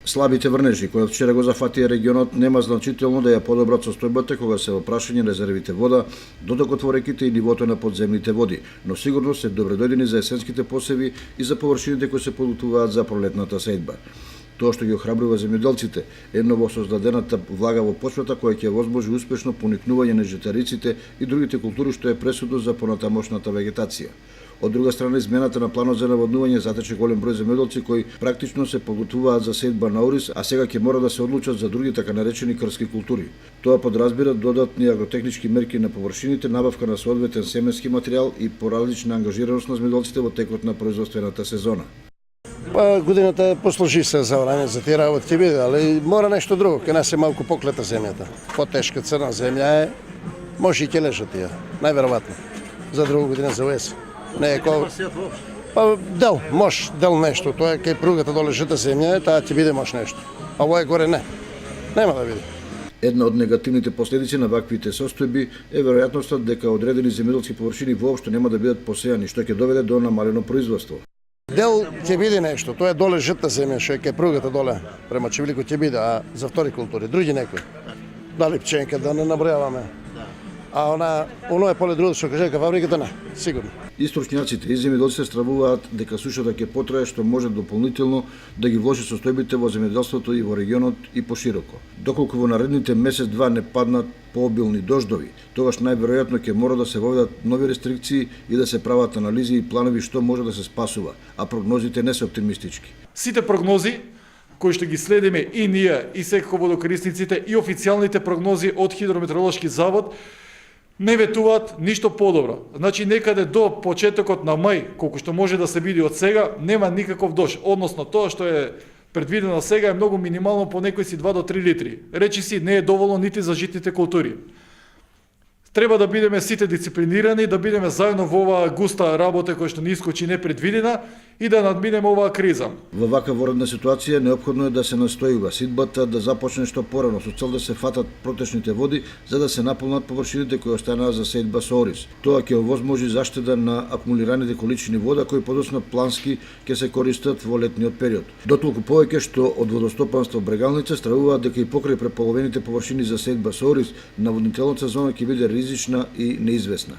Слабите врнежи, кои од вчера го зафатија регионот, нема значително да ја подобрат состојбата кога се во прашање резервите вода, дотокот во реките и нивото на подземните води, но сигурно се добредојдени за есенските посеви и за површините кои се подготвуваат за пролетната сејдба. Тоа што ги охрабрува земјоделците е новосоздадената влага во почвата која ќе возможи успешно поникнување на житариците и другите култури што е пресудно за понатамошната вегетација. Од друга страна, измената на планот за наводнување затече голем број земјоделци кои практично се подготвуваат за сејдба на ориз, а сега ќе мора да се одлучат за други така наречени крски култури. Тоа подразбира додатни агротехнички мерки на површините, набавка на соодветен семенски материјал и поразлична ангажираност на земјоделците во текот на производствената сезона. Годината послужи се за орanje, за тие работи ќе биде, али мора нешто друго, ке нас е малку поклета земјата. Потешка црна земја е, може и ќе лежат тие, најверојатно. За друга година за уес. Не е кол. Па дел, дел нешто, тоа е кај пругата доле жита земја, таа ќе биде нешто. А овој горе не. Нема да биде. Една од негативните последици на ваквите состојби е веројатноста дека одредени земјоделски површини воопшто нема да бидат посејани, што ќе доведе до намалено производство. Дел ќе биде нешто, тоа е доле жита земја, што е кај пругата доле, према Чевлико ќе биде, а за втори култури, други некои. Дали пченка, да не набројаваме. А оно е поле другото што кажа дека фабриката не, сигурно. И стручњаците и земјоделците стравуваат дека сушата ќе потрае што може дополнително да ги влоши состојбите во земјоделството и во регионот и пошироко. Доколку во наредните месец-два не паднат пообилни дождови, тогаш најверојатно ќе мора да се воведат нови рестрикции и да се прават анализи и планови што може да се спасува, а прогнозите не се оптимистички. Сите прогнози кои што ги следиме и ние, и секако водокорисниците, и официјалните прогнози од Хидрометеоролошки завод, не ветуваат ништо подобро. Значи некаде до почетокот на мај, колку што може да се види од сега, нема никаков дожд. Односно тоа што е предвидено сега е многу минимално, по некои си 2 до 3 литри. Речи си, не е доволно нити за житните култури. Треба да бидеме сите дисциплинирани, да бидеме заедно во оваа густа работа која што ни искочи непредвидена и да надминеме оваа криза. Во ваква воредна ситуација неопходно е да се настојува сидбата да започне што порано со цел да се фатат протечните води за да се наполнат површините кои останаа за сејдба со ориз. Тоа ќе овозможи заштеда на акумулираните количини вода кои подоцна плански ќе се користат во летниот период. Дотолку повеќе што од водостопанство Брегалница стравуваат дека и покрај преполовените површини за сејдба со ориз, наводнителната зона ќе биде ризична и неизвестна.